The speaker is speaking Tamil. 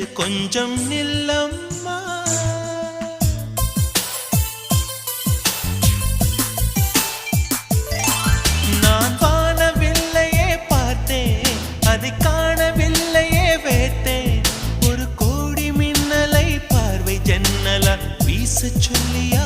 செய்து கொஞ்சம் நில்லம்மா. நான் வானவில்லையே பார்த்தேன், அதை காணவில்லையே வேட்டேன். ஒரு கோடி மின்னலை பார்வை ஜன்னலால் வீச சொல்லியா